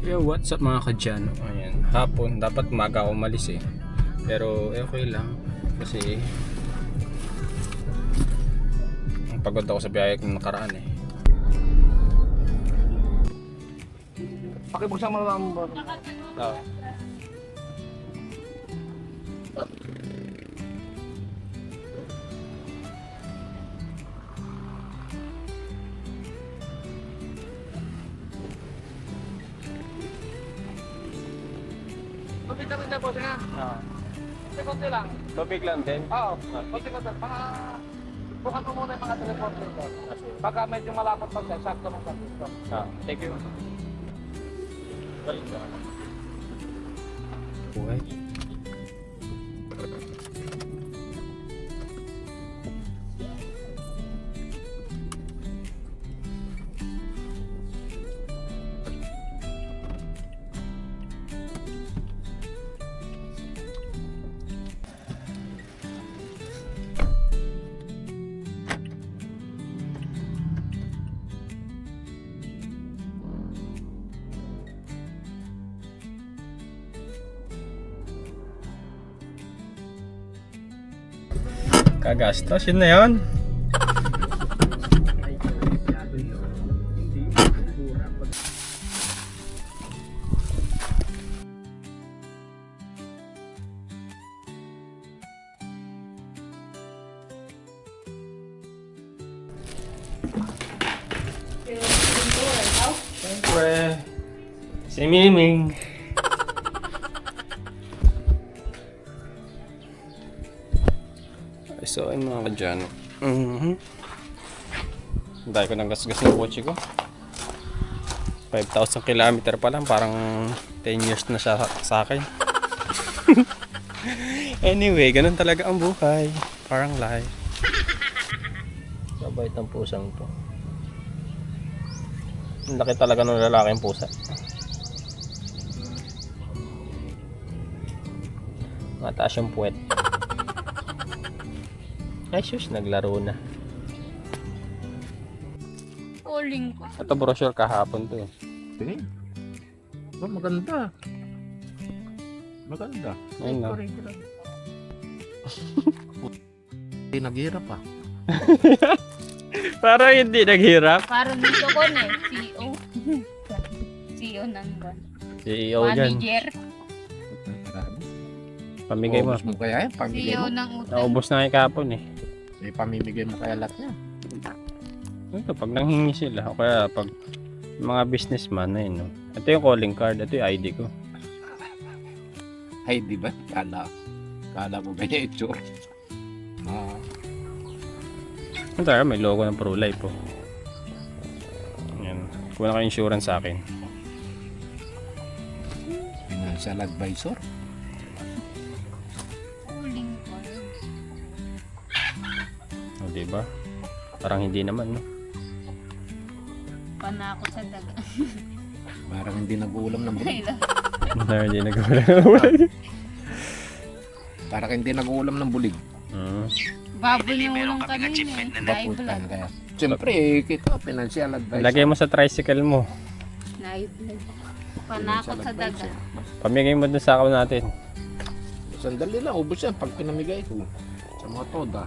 Yo, what's up mga kadyano? Ayan, hapon, dapat maga ako umalis eh. Pero okay lang. Kasi ang pagod ako sa biyahe kung nakaraan eh. Pakibuksan mo lang mo. Oh. Pagkita po siya. Konti lang. Tubig lang din. Oo. Konti. Bukan mo muna yung mga telepon dito. Pagka medyo malapot pa siya, sakto ng dito. Thank you. Buhay. Kagastos, yun na yun. Siyempre, si Miming. So ayun mga kadyano. Dahil ko nang gasgas ng kotse ko. 5,000 kilometer pa lang, parang 10 years na siya sa akin. Anyway, ganun talaga ang buhay. Parang life. Sabay ng pusang to. Ang laki talaga ng lalaking pusa. Mataas yung puwet. Ay sus, naglaro na. Calling ko. Ito brochure kahapon to eh. Tingin. Oh, maganda. Maganda. Ayun na. Hindi naghirap ah. Parang hindi naghirap. Parang dito ko na eh. CEO. CEO ng CEO dyan. manager. Pamigay mo. Ubus mo kaya yan? Pamigay CEO mo? ng utang. Naubos na ngayon kahapon eh. Eh, pamimigay mo kaya lahat niya. Ito, pag nanghingi sila, o kaya pag mga businessman na yun. No? Ito yung calling card, ito yung ID ko. Ay, di ba? Kala mo ganyan itsura. Ito, may logo ng ProLife po. Yan. Kung naka insurance sa akin. Financial advisor. Calling ko. O, diba? Parang hindi naman, no? Panakot sa daga. Parang hindi nag-uulam ng bulig. Parang hindi nagwala. Parang hindi nag-uulam ng bulig. Baboy yung ulang kanina eh. Live Baputan vlog. kaya. Siyempre, kita, financial advisor. Lagay mo sa tricycle mo. Live vlog. Panakot sa daga. Pamigay mo dun sa ako natin. Sandali lang, ubos yan pag pinamigay ko. Sa mga toda.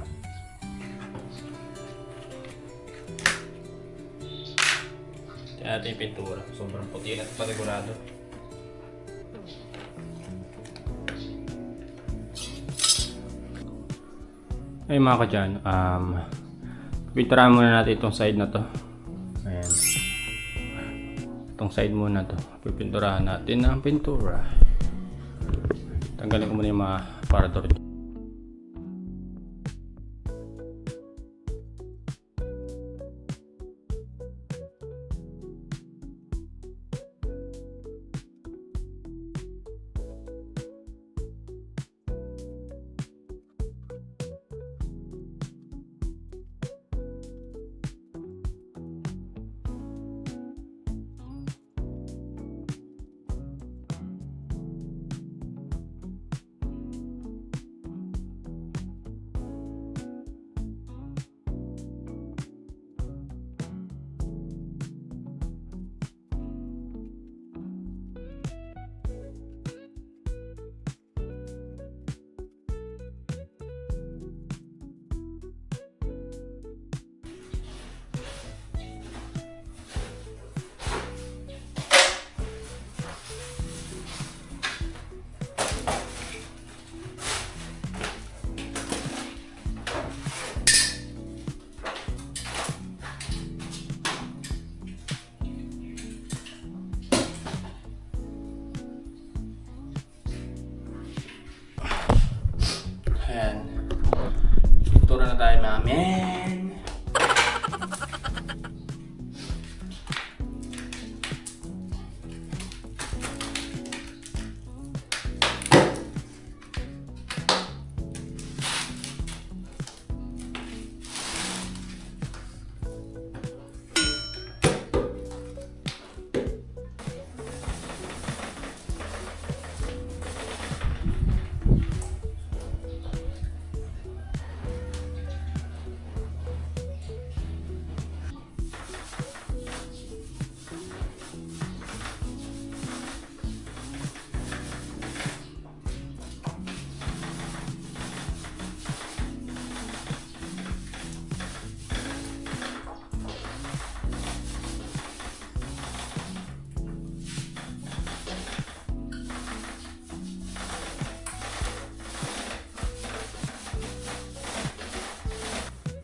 Kaya ito yung pintura. Sobrang puti at panigurado. Ay mga kadyan, pinturahan muna natin itong side na to. Ayan. Itong side muna to. Pipinturahan natin ang pintura. Tanggalin ko muna yung mga parador.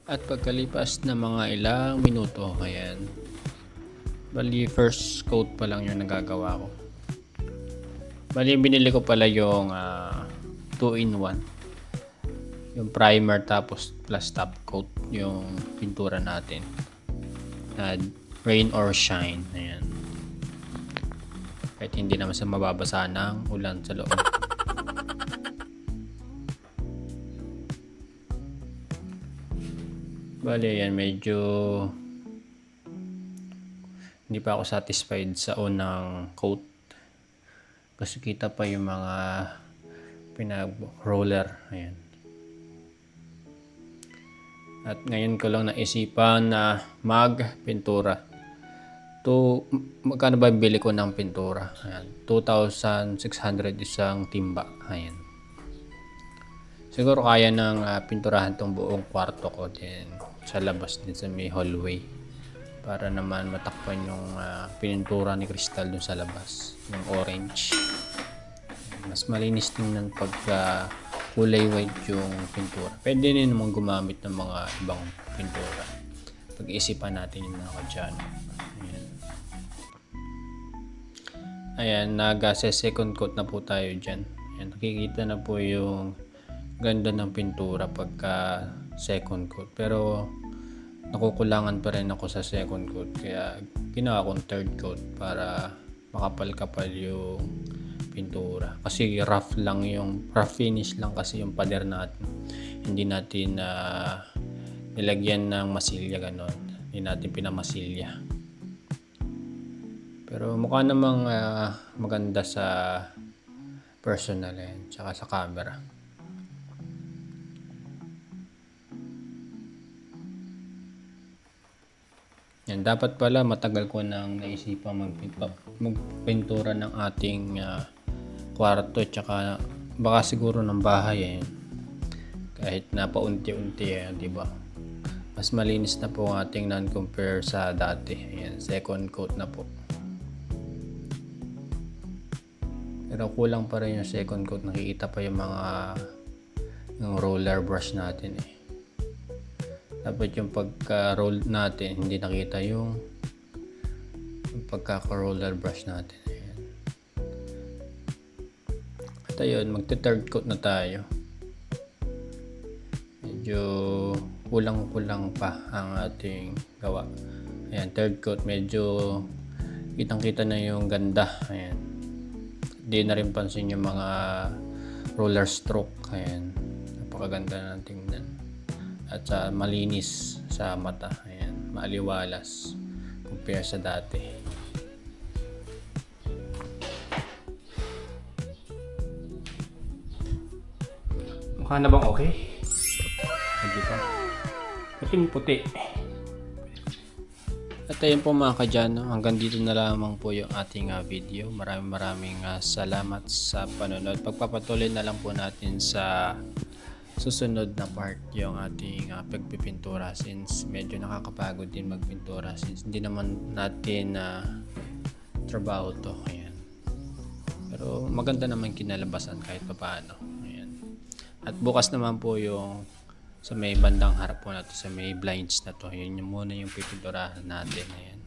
At pagkalipas na mga ilang minuto, ayan. Bali, first coat pa lang yung nagagawa ko. Bali, binili ko pala yung 2-in-1. Yung primer tapos plus top coat yung pintura natin. Rain or shine. Ayan. Kahit hindi naman sa mababasa ng ulan sa loob. Bali, yan, medyo hindi pa ako satisfied sa unang coat. Kasi kita pa yung mga pinag-roller. Ayan. At ngayon ko lang naisipan na mag-pintura. Magkano ba bili ko ng pintura? Ayan. 2,600 isang timba. Ayan. Siguro kaya ng pinturahan tong buong kwarto ko din sa labas din sa may hallway para naman matakpan yung pintura ni Crystal dun sa labas, yung orange. Mas malinis tingnan pagka kulay white yung pintura. Pwede din naman gumamit ng mga ibang pintura. Pag-isipan natin yung mga kadyano. Ayan, nag-second coat na po tayo dyan. Ayan, nakikita na po yung ganda ng pintura pagka second coat. Pero nakukulangan pa rin ako sa second coat. Kaya ginawa kong third coat para makapal-kapal yung pintura. Kasi rough finish lang kasi yung pader natin. Hindi natin nilagyan ng masilya ganon. Hindi natin pinamasilya. Pero mukha namang maganda sa personal tsaka sa camera. Yan, dapat pala matagal ko nang naisipan magpintura ng ating kwarto tsaka baka siguro ng bahay kahit na paunti-unti di ba? Mas malinis na po ang ating non-compare sa dati. Ayan, second coat na po. Pero kulang pa rin yung second coat. Nakikita pa yung yung roller brush natin Dapat yung pagka-roll natin, hindi nakita yung pagkaka-roller brush natin. Ayan. At ayun, magte-third coat na tayo. Medyo kulang-kulang pa ang ating gawa. Ayan, third coat, medyo kitang-kita na yung ganda. Ayan. Hindi na rin pansin yung mga roller stroke. Ayan, napakaganda ng tingnan. At malinis sa mata. Ayan, maaliwalas compare sa dati. Mukha na bang okay? Hindi pa. Puting-puti. At ayun po mga kadyano, hanggang dito na lamang po yung ating video. Maraming salamat sa panonood. Pagpapatuloy na lang po natin sa susunod na part yung ating pagpipintura since medyo nakakapagod din magpintura since hindi naman natin trabaho to. Ayan. Pero maganda naman kinalabasan kahit paano. Ayan. At bukas naman po yung sa may bandang harap po natin sa may blinds na to. Yun yung muna yung pipinturahan natin. Ayan.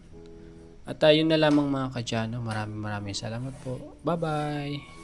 At ayun na lamang mga kadyano. Maraming salamat po. Bye bye!